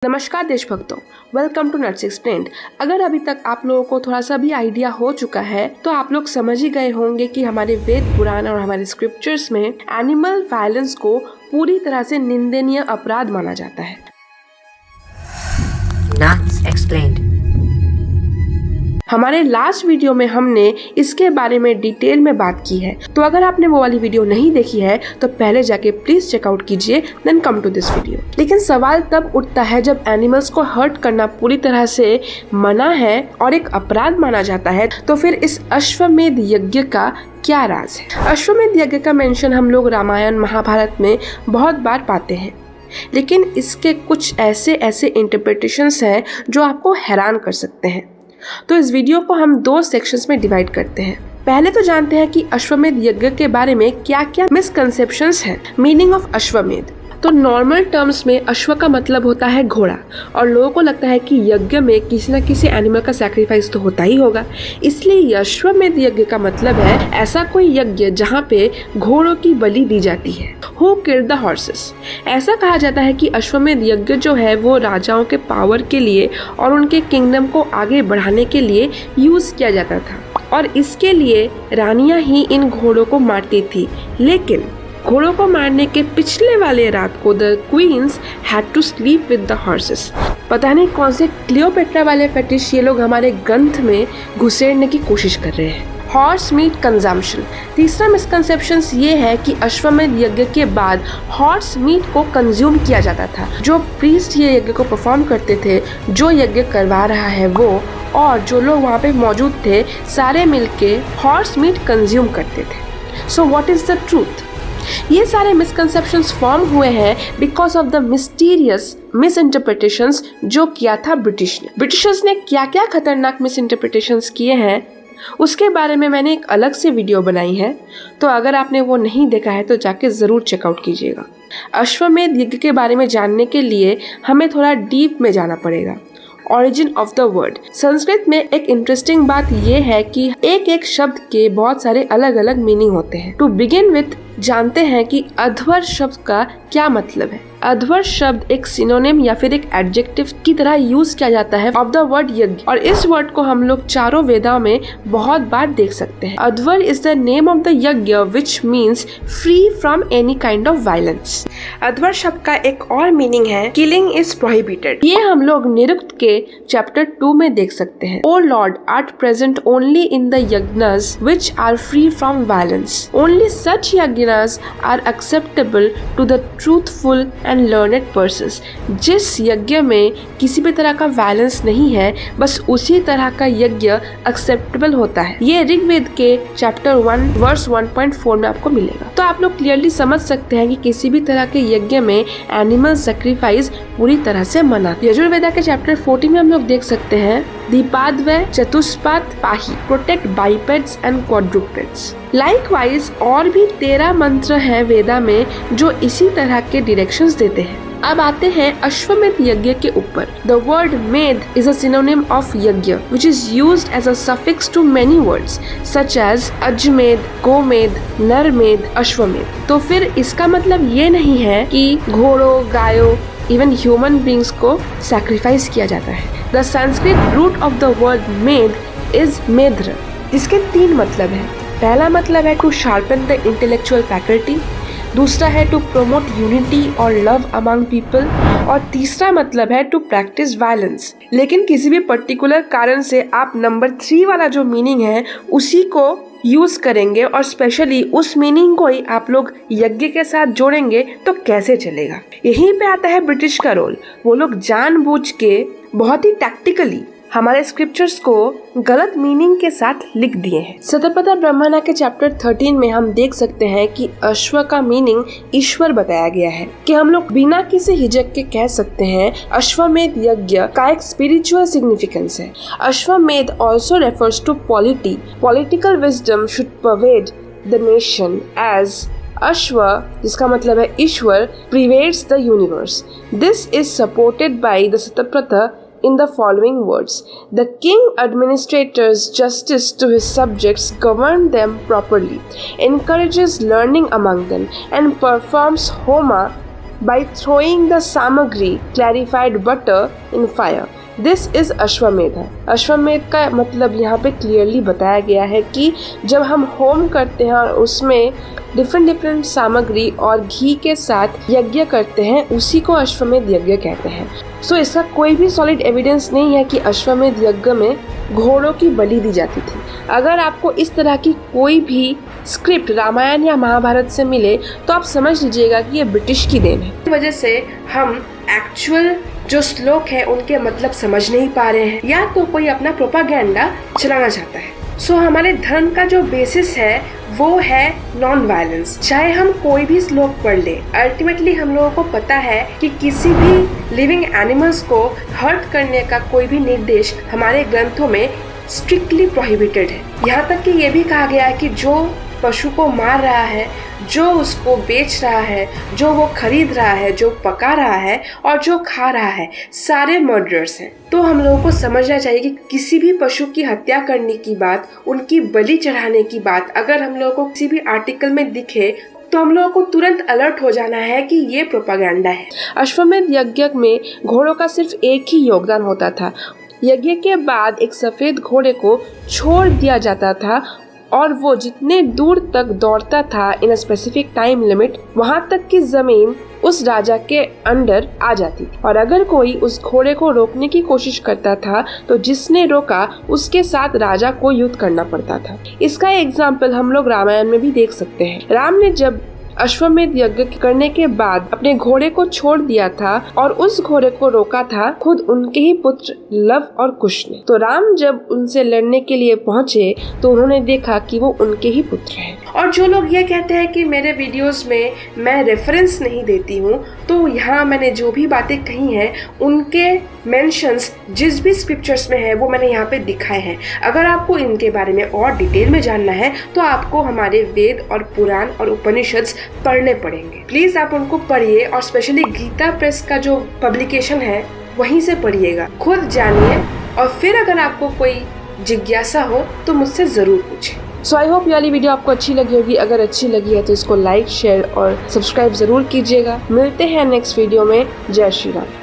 नमस्कार देशभक्तों, welcome to nuts explained. अगर अभी तक आप लोगों को थोड़ा सा भी आइडिया हो चुका है तो आप लोग समझ ही गए होंगे कि हमारे वेद पुराण और हमारे स्क्रिप्चर्स में एनिमल वायलेंस को पूरी तरह से निंदनीय अपराध माना जाता है। Nuts Explained। हमारे लास्ट वीडियो में हमने इसके बारे में डिटेल में बात की है, तो अगर आपने वो वाली वीडियो नहीं देखी है तो पहले जाके प्लीज चेकआउट कीजिए, then come to this video. लेकिन सवाल तब उठता है जब एनिमल्स को हर्ट करना पूरी तरह से मना है और एक अपराध माना जाता है, तो फिर इस अश्वमेध यज्ञ का क्या राज है। अश्वमेध यज्ञ का मेंशन हम लोग रामायण महाभारत में बहुत बार पाते हैं, लेकिन इसके कुछ ऐसे इंटरप्रिटेशंस हैं जो आपको हैरान कर सकते हैं। तो इस वीडियो को हम दो सेक्शंस में डिवाइड करते हैं। पहले तो जानते हैं कि अश्वमेध यज्ञ के बारे में क्या क्या मिसकंसेप्शंस हैं। मीनिंग ऑफ अश्वमेध, तो नॉर्मल टर्म्स में अश्व का मतलब होता है घोड़ा, और लोगों को लगता है कि यज्ञ में किसी न किसी एनिमल का सैक्रिफाइस तो होता ही होगा, इसलिए अश्वमेध यज्ञ का मतलब है ऐसा कोई यज्ञ जहाँ पे घोड़ों की बलि दी जाती है। Who killed the horses? ऐसा कहा जाता है कि अश्वमेध यज्ञ जो है वो राजाओं के पावर के लिए और उनके किंगडम को आगे बढ़ाने के लिए यूज किया जाता था, और इसके लिए रानियां ही इन घोड़ों को मारती थी। लेकिन घोड़ों को मारने के पिछले वाले रात को the queens had to sleep with the horses. पता नहीं कौन से क्लियोपेट्रा वाले फेटिश ये लोग हमारे ग्रंथ में घुसेड़ने की कोशिश कर रहे हैं। हॉर्स मीट कंजम्पशन, तीसरा मिसकंसेप्शन ये है कि अश्वमेध यज्ञ के बाद हॉर्स मीट को कंज्यूम किया जाता था। जो प्रीस्ट ये यज्ञ को परफॉर्म करते थे, जो यज्ञ करवा रहा है वो और जो लोग वहाँ पे मौजूद थे, सारे मिलके हॉर्स मीट कंज्यूम करते थे। So what is the truth? ये सारे मिसकंसेप्शंस फॉर्म हुए हैं बिकॉज ऑफ द मिस्टीरियस मिसइंटरप्रिटेशंस जो किया था ब्रिटिश ने। ब्रिटिशर्स ने क्या क्या खतरनाक मिसइंटरप्रिटेशंस किए हैं उसके बारे में मैंने एक अलग से वीडियो बनाई है, तो अगर आपने वो नहीं देखा है तो जाके ज़रूर चेकआउट कीजिएगा। अश्वमेध यज्ञ के बारे में जानने के लिए हमें थोड़ा डीप में जाना पड़ेगा। Origin of the word, Sanskrit में एक इंटरेस्टिंग बात ये है कि एक शब्द के बहुत सारे अलग अलग मीनिंग होते हैं। टू बिगिन विथ जानते हैं कि अध्वर शब्द का क्या मतलब है। अध्वर शब्द एक सिनोनिम या फिर एक एडजेक्टिव की तरह यूज किया जाता है ऑफ द वर्ड यज्ञ, और इस वर्ड को हम लोग चारों वेदाओं में बहुत बार देख सकते हैं। Adhvar is the name of the yagya which means free from any kind of violence. अध्वर शब्द का एक और मीनिंग है किलिंग इज प्रोहिबिटेड। ये हम लोग निरुक्त के चैप्टर 2 में देख सकते हैं। O Lord art present only in the yajnas which are free from violence. Only such yajnas are acceptable to the truthful and learned persons. जिस यज्ञ में किसी भी तरह का वायलेंस नहीं है, बस उसी तरह का यज्ञ एक्सेप्टेबल होता है। ये ऋग्वेद के चैप्टर 1 वर्स 1.4 में आपको मिलेगा। तो आप लोग क्लियरली समझ सकते हैं कि किसी भी तरह के यज्ञ में एनिमल सैक्रिफाइस पूरी तरह से मना। यजुर्वेदा के चैप्टर 40 में हम लोग देख सकते हैं दीपाद्वय चतुष्पाद पाही, प्रोटेक्ट बाइपेड्स एंड क्वाड्रुपेड्स। लाइकवाइज और भी 13 मंत्र हैं वेदा में जो इसी तरह के डायरेक्शंस देते हैं। अब आते हैं अश्वमेध यज्ञ के ऊपर। The word medh is a synonym of yagya which is used as a suffix to many words such as Ajamedh, Gomedh, Naramedh, Ashvamedh. तो फिर इसका मतलब ये नहीं है कि घोड़ों, गायों, इवन ह्यूमन बींग्स को सैक्रिफाइस किया जाता है। The Sanskrit root of the word medh is medhr. इसके 3 मतलब है। पहला मतलब है to sharpen the intellectual faculty, दूसरा है टू प्रोमोट यूनिटी और लव अमंग पीपल, और तीसरा मतलब है टू प्रैक्टिस वायलेंस। लेकिन किसी भी पर्टिकुलर कारण से आप नंबर 3 वाला जो मीनिंग है उसी को यूज करेंगे, और स्पेशली उस मीनिंग को ही आप लोग यज्ञ के साथ जोड़ेंगे, तो कैसे चलेगा। यहीं पे आता है ब्रिटिश का रोल। वो लोग जानबूझ के बहुत ही टैक्टिकली हमारे स्क्रिप्चर्स को गलत मीनिंग के साथ लिख दिए हैं। शतपथ ब्राह्मण के चैप्टर 13 में हम देख सकते हैं कि अश्व का मीनिंग ईश्वर बताया गया है, कि हम लोग बिना किसी हिचक के कह सकते हैं अश्वमेध यज्ञ का एक स्पिरिचुअल सिग्निफिकेंस है। Ashvamedh also refers to polity. Political wisdom should pervade the nation as ashva, जिसका मतलब है ईश्वर, pervades the universe. This is supported by the Shatapath in the following words: the king administers justice to his subjects, governs them properly, encourages learning among them, and performs homa by throwing the samagri clarified butter in fire. This is अश्वमेध। अश्वमेध का मतलब यहाँ पे clearly बताया गया है कि जब हम होम करते हैं और उसमें डिफरेंट सामग्री और घी के साथ यज्ञ करते हैं, उसी को अश्वमेध यज्ञ कहते हैं। सो इसका कोई भी सॉलिड एविडेंस नहीं है कि अश्वमेध यज्ञ में घोड़ों की बलि दी जाती थी। अगर आपको इस तरह की कोई भी स्क्रिप्ट रामायण या महाभारत से मिले तो आप समझ लीजिएगा कि ये ब्रिटिश की देन है। इस वजह से हम एक्चुअल जो श्लोक है उनके मतलब समझ नहीं पा रहे हैं, या तो कोई अपना प्रोपागेंडा चलाना चाहता है। सो हमारे धर्म का जो बेसिस है वो है नॉन वायलेंस। चाहे हम कोई भी श्लोक पढ़ ले, अल्टीमेटली हम लोगों को पता है कि किसी भी लिविंग एनिमल्स को हर्ट करने का कोई भी निर्देश हमारे ग्रंथों में स्ट्रिक्टली प्रोहिबिटेड है। यहाँ तक कि ये भी कहा गया है कि जो पशु को मार रहा है, जो उसको बेच रहा है, जो वो खरीद रहा है, जो पका रहा है और जो खा रहा है, सारे मर्डरर्स हैं। तो हम लोगों को समझना चाहिए कि किसी भी पशु की हत्या करने की बात, उनकी बलि चढ़ाने की बात अगर हम लोगों को किसी भी आर्टिकल में दिखे तो हम लोगों को तुरंत अलर्ट हो जाना है कि ये प्रोपागेंडा है। अश्वमेध यज्ञ में घोड़ों का सिर्फ एक ही योगदान होता था। यज्ञ के बाद एक सफेद घोड़े को छोड़ दिया जाता था और वो जितने दूर तक दौड़ता था इन अ स्पेसिफिक टाइम लिमिट, वहां तक की जमीन उस राजा के अंडर आ जाती। और अगर कोई उस घोड़े को रोकने की कोशिश करता था तो जिसने रोका उसके साथ राजा को युद्ध करना पड़ता था। इसका एग्जाम्पल हम लोग रामायण में भी देख सकते हैं। राम ने जब अश्वमेध यज्ञ करने के बाद अपने घोड़े को छोड़ दिया था और उस घोड़े को रोका था खुद उनके ही पुत्र लव और कुश ने। तो राम जब उनसे लड़ने के लिए पहुंचे तो उन्होंने देखा कि वो उनके ही पुत्र हैं। और जो लोग ये कहते हैं कि मेरे वीडियोस में मैं रेफरेंस नहीं देती हूँ, तो यहाँ मैंने जो भी बातें कही हैं उनके मेंशंस जिस भी स्क्रिप्चर्स में है वो मैंने यहाँ पे दिखाए हैं। अगर आपको इनके बारे में और डिटेल में जानना है तो आपको हमारे वेद और पुराण और उपनिषद पढ़ने पड़ेंगे। प्लीज आप उनको पढ़िए और स्पेशली गीता प्रेस का जो पब्लिकेशन है वहीं से पढ़िएगा, खुद जानिए और फिर अगर आपको कोई जिज्ञासा हो तो मुझसे जरूर पूछें। सो आई होप ये वाली वीडियो आपको अच्छी लगी होगी। अगर अच्छी लगी है तो इसको लाइक, शेयर और सब्सक्राइब जरूर कीजिएगा। मिलते हैं नेक्स्ट वीडियो में। जय श्री राम।